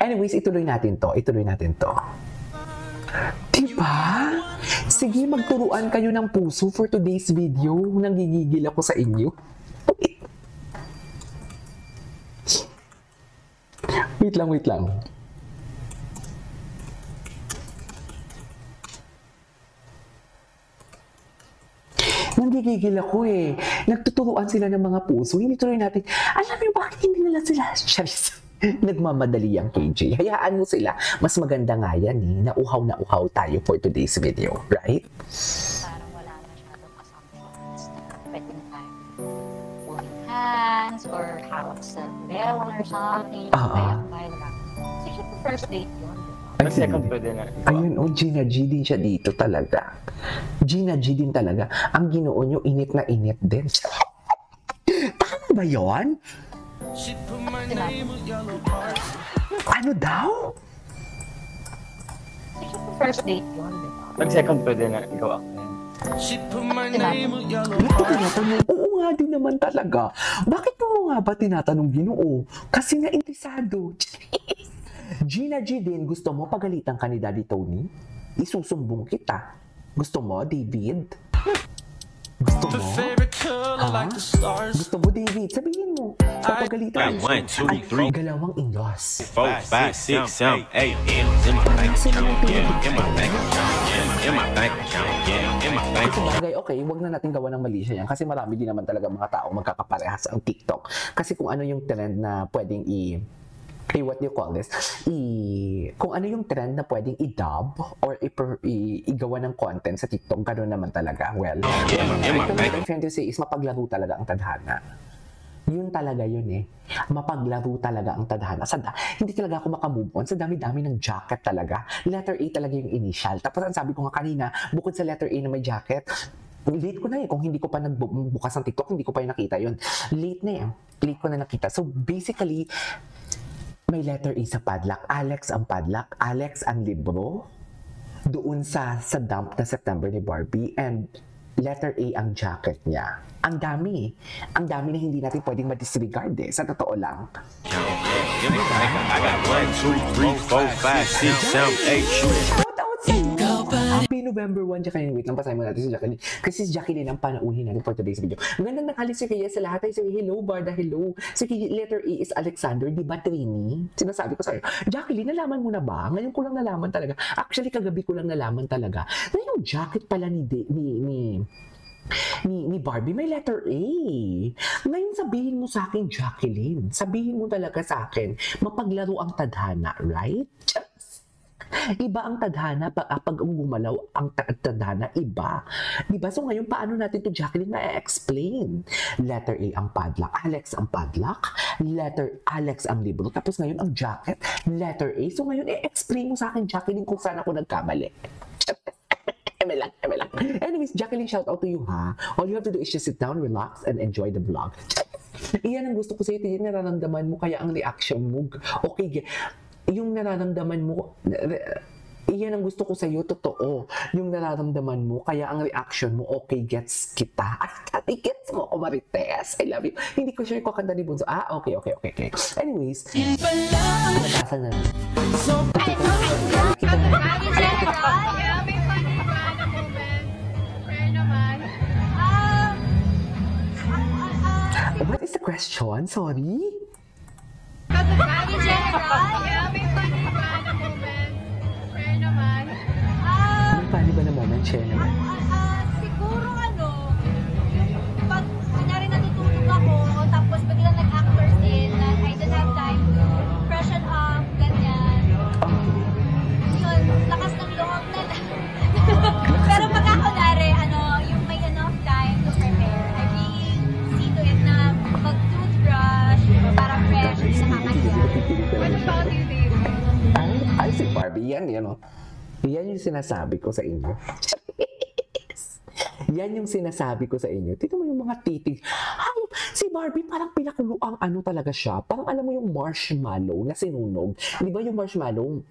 Anyways, ituloy natin to. Diba? Sige, magturuan kayo ng puso for today's video. Nanggigigil ako sa inyo. Wait lang. Nanggigigil ako eh. Nagtuturuan sila ng mga puso. Hindi tuloy natin. Alam niyo bakit hindi nila sila? Nagmamadali ang KJ. Hayaan mo sila. Mas maganda nga yan eh. Nauhaw tayo for today's video. Right? Parang wala na masyadong assumptions. Pwede na tayo holding hands or hawak sa bell or something. Kaya lang. Kasi first date yun. Ang second pwede na. Ayun, Gina G din siya dito talaga. Gina G din talaga. Ang Ginoo nyo, init na init din. Tama ba yun? Ano daw? Kasi first date yun. Ang second pwede na. Ikaw ako. Oo nga din naman talaga. Bakit mo nga ba tinatanong Ginoo? Kasi nga interesado. Gina G din, gusto mo pagalitan ka ni Daddy Tony? Isusumbong kita. Gusto mo, David? Gusto mo? Ha? Gusto mo, David? Sabihin mo. Papagalitan mo. Ay, galawang in-laws. 4, 5, 6, 7, 8 M's in my bank account, yeah, in my bank account, yeah, in my bank account, yeah, in my bank account. Sabagay, okay, huwag na natin gawa ng mali siya yan kasi marami din naman talaga mga tao magkakaparehas ang TikTok. Kasi kung ano yung trend na pwedeng what do you call this? Kung ano yung trend na pwedeng i-dub or igawa ng content sa TikTok, gano'n naman talaga. Well, what I'm trying to say is mapaglaro talaga ang tadhana. Yun talaga yun eh. Mapaglaro talaga ang tadhana. Hindi talaga ako makamove on. Sa dami-dami ng jacket talaga. Letter A talaga yung initial. Tapos ang sabi ko nga kanina, bukod sa letter A na may jacket, late ko na eh. Kung hindi ko pa nagbukas ng TikTok, hindi ko pa yung nakita yun. Late na eh. Late ko na nakita. So basically, may letter A sa padlock. Alex ang padlock. Alex ang libro. Doon sa dump na September ni Barbie. And letter A ang jacket niya. Ang dami. Ang dami na hindi natin pwedeng ma-disregard eh. Sa totoo lang. I got 1, 2, 3, 4, 5, 6, 7, 8 Happy November 1, Jacqueline. Wait lang, pasahin mo natin si Jacqueline. Kasi si Jacqueline ang panauhin natin for today's video. Magandang nakali si Kaya sa lahat. Ay, si hello, Barda, hello. Si letter A is Alexander, di ba, Trini? Sinasabi ko sa'yo. Jacqueline, nalaman mo na ba? Ngayon ko lang nalaman talaga. Actually, kagabi ko lang nalaman talaga. Na yung jacket pala ni Barbie, may letter A. Ngayon sabihin mo sa akin, Jacqueline. Sabihin mo talaga sa akin, mapaglaro ang tadhana, right? Iba ang tadhana pag gumalaw ang tadhana, iba. Diba? So ngayon, paano natin to Jacqueline na-explain? Letter A ang padlock, Alex ang padlock, letter Alex ang libro, tapos ngayon ang jacket, letter A. So ngayon, explain mo sa akin, Jacqueline, kung saan ako nagkamali. Eme lang. Anyways, Jacqueline, shout out to you, ha? All you have to do is just sit down, relax, and enjoy the vlog. Iyan ang gusto ko sa'yo, tiyan nararamdaman mo, kaya ang reaction mo, okay, yung nararamdaman mo, iyan ang gusto ko sa'yo, totoo. Yung nararamdaman mo, kaya ang reaction mo, okay, gets kita. Ay, gets mo ako, Marites. I love you. Hindi ko sure ko kanta ni Bunso. Okay. Anyways, nabasa na. What is the question? Sorry? Mami General, may funny ba na moment? Fair naman. May funny ba na moment? Share naman. Siguro pag kunyari natutulog ako, tapos biglang nag-actor scene na I didn't have time to freshen up, ganyan. Yun, lakas ng loob na lang. Pero pag ako yung may enough time to prepare, I really see to it na mag-toothbrush, para fresh, hindi nakakahiya. What about you, David? Ay, si Barbie, yan. Yan yung sinasabi ko sa inyo. Yan yung sinasabi ko sa inyo. Tignan mo yung mga titig. Si Barbie parang pinakuluang talaga siya. Parang alam mo yung marshmallow na sinunog. Di ba yung marshmallow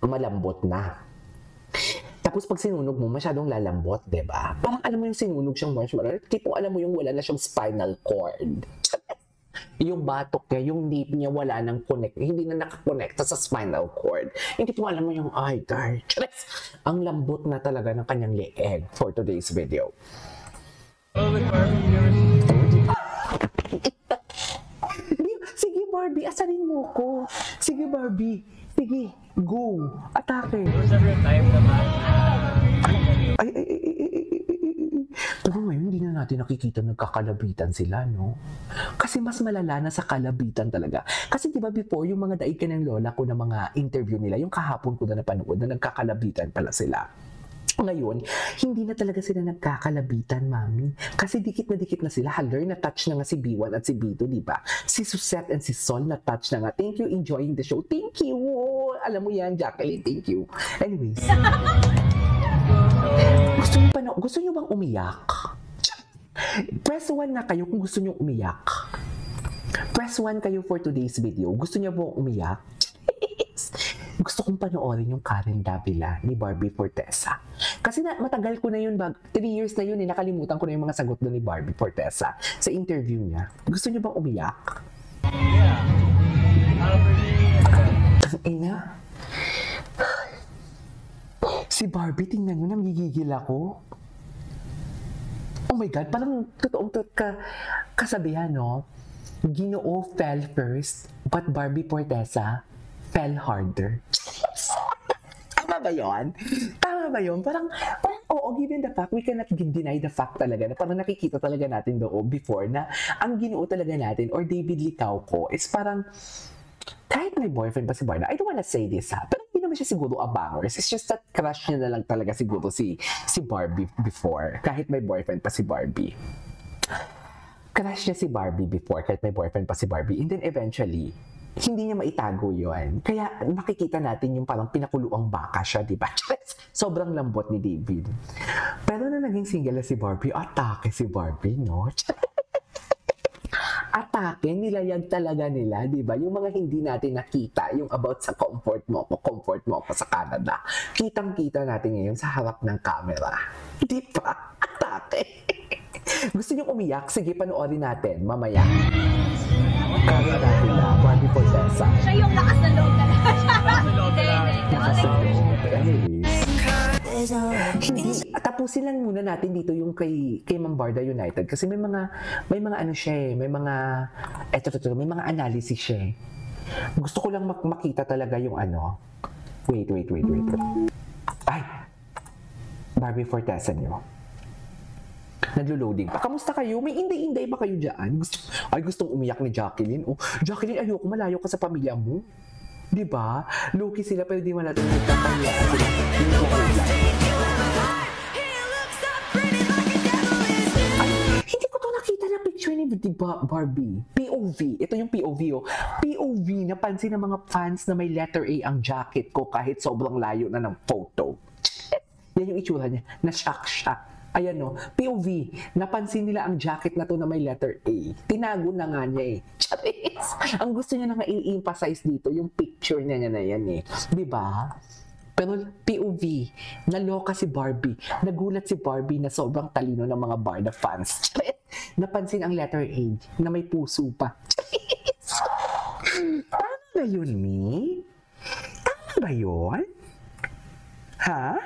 malambot na? Tapos pag sinunog mo, masyadong lalambot, di ba? Parang alam mo yung sinunog siyang marshmallow. Tipong alam mo yung wala na siyang spinal cord. yung batok niya, yung nape niya wala nang connect, hindi na nakakonekta sa spinal cord. Hindi ko alam mo yung, ay, darn. Ang lambot na talaga ng kanyang leeg for today's video. Oh, with Barbie, Sige, Barbie, asarin mo ko. Sige, Barbie. Sige, go. Atake. was never a time naman. Ay. Pero ngayon, hindi na natin nakikita nagkakalabitan sila, no? Kasi mas malala na sa kalabitan talaga. Kasi di ba before, yung mga daig ka ng lola ko na mga interview nila, yung kahapon ko na napanood na nagkakalabitan pala sila. Ngayon, hindi na talaga sila nagkakalabitan, mami. Kasi dikit na sila. Haller, na-touch na nga si B1 at si B2, di ba? Si Suzette and si Sol, na-touch na nga. Thank you, enjoying the show. Thank you! Alam mo yan, Jacqueline, thank you. Anyways. Gusto niyo bang umiyak? Press 1 na kayo kung gusto niyo umiyak. Press 1 kayo for today's video. Gusto niyo bang umiyak? Gusto kong panoorin yung Karen Davila ni Barbie Fortesa. Kasi matagal ko na yun, 3 years na yun, nakalimutan ko na yung mga sagot doon ni Barbie Fortesa sa interview niya. Gusto niyo bang umiyak? Yeah. Ang ina. Si Barbie, tingnan nyo, nanggigigil ako. Oh my God, parang totoong kasabihan, no? Ginoo fell first, but Barbie Fortesa fell harder. Tama ba yun? Tama ba yun? Parang, oo, given the fact, we cannot deny the fact talaga na parang nakikita talaga natin doon before na ang ginoo talaga natin or David Licauco is parang kahit may boyfriend pa si Barda, I don't wanna say this ha, pero hindi naman siya siguro abangers. It's just that crush niya na lang talaga siguro si Barbie before, kahit may boyfriend pa si Barbie. Crush niya si Barbie before, kahit may boyfriend pa si Barbie. And then eventually, hindi niya maitago yun. Kaya makikita natin yung parang pinakuluang baka siya, di ba? Sobrang lambot ni David. Pero na naging single na si Barbie, atake si Barbie, no? Atake, nilayag talaga nila, di ba? Yung mga hindi natin nakita, yung about sa comfort mo ako sa Canada. Kitang-kita natin ngayon sa harap ng camera. Di ba? Atake. Gusto niyong umiyak? Sige, panoorin natin mamaya. Kaya natin na, Barbie Fortesa. Siya yung lakas na loob talaga. Lakas na loob. Anyways. Hindi, tapusin lang muna natin dito yung kay Ma'am Barda United kasi may mga ano siya eh, may mga analysis siya eh. Gusto ko lang makita talaga yung ano. Wait. Ay! Barbie Fortesa niyo. Naglo-loading pa. Kamusta kayo? May inday-inday ba kayo dyan? Gustong umiyak ni Jacqueline. Oh, Jacqueline, ayoko, malayo ka sa pamilya mo. Diba? Low-key sila, pero di man natin nagkakahiya sila. Ay, hindi ko to nakita na picture ni Barbie. POV. Ito yung POV, oh. POV, napansin ng mga fans na may letter A ang jacket ko kahit sobrang layo na ng photo. Yan yung itsura niya. Na-shock siya. Ayan no, POV, napansin nila ang jacket na to na may letter A. Tinago na nga niya eh. Charis! Ang gusto niya na nga i-emphasize dito, yung picture niya na yan eh. Diba? Pero POV, naloka si Barbie. Nagulat si Barbie na sobrang talino ng mga Barda fans. Charis! Napansin ang letter A na may puso pa. Charis! Tama ba yun, Mi? Tama ba yun? Ha?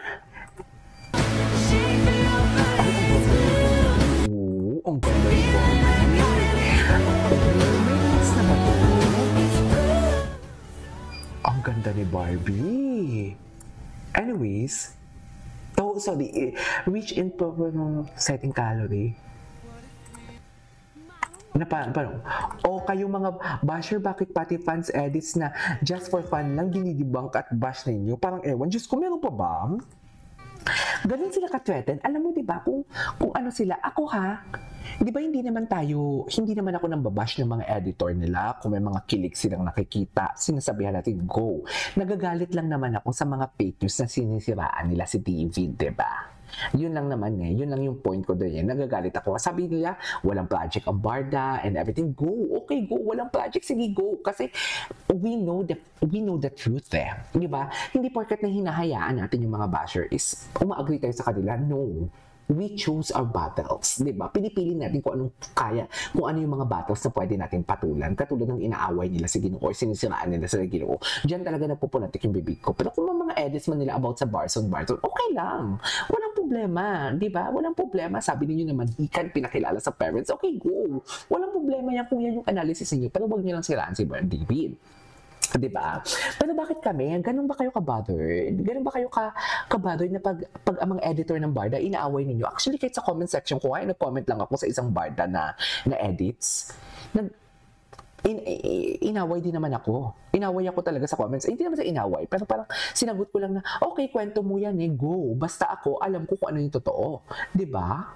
Ang ganda ni Barbie. Mas na ba ito? Ang ganda ni Barbie. Anyways, reach in proper setting calorie. Paano? O kayo mga basher, bakit pati fans edits na just for fun lang dinidibang at bash ninyo? Parang ewan, Diyos ko, meron pa ba? Ganun sila ka-threaten. Alam mo, di ba, kung ano sila, ako ha, di ba hindi naman ako nang babash ng mga editor nila, kung may mga kilig silang nakikita, sinasabihan natin, go. Nagagalit lang naman ako sa mga fake news na sinisiraan nila si David, di ba? Yun lang naman eh, yun lang yung point ko doon eh. Nagagalit ako. Sabi nila, walang project ang Barda and everything. Go, okay, go. Walang project, sige, go. Kasi we know the truth eh. Di ba? Hindi porket na hinahayaan natin yung mga basher is umaagree tayo sa kanila. No. we choose our battles, di ba? Pinipili natin kung anong kaya, kung ano yung mga battles na pwede natin patulan, katulad ng inaaway nila sa Ginoo or sinisiraan nila sa Ginoo. Diyan talaga nagpupunatik yung bibig ko. Pero kung mga edits man nila about sa Barson, okay lang. Walang problema, di ba? Walang problema. Sabi niyo naman, ikan pinakilala sa parents. Okay, go. Walang problema yan kung yan yung analysis niyo. Pero wag niyo lang siraan si David. Diba? Pero bakit kami? Ganun ba kayo ka-bothered? Ganun ba kayo ka-bothered na pag ang mga editor ng Barda, inaaway ninyo? Actually, kahit sa comment section ko, nag-comment lang ako sa isang Barda na edits. Inaway din naman ako. Inaway ako talaga sa comments. Hindi naman sa inaway, pero parang sinagot ko lang na, okay, kwento mo yan go. Basta ako, alam ko kung ano yung totoo. Diba?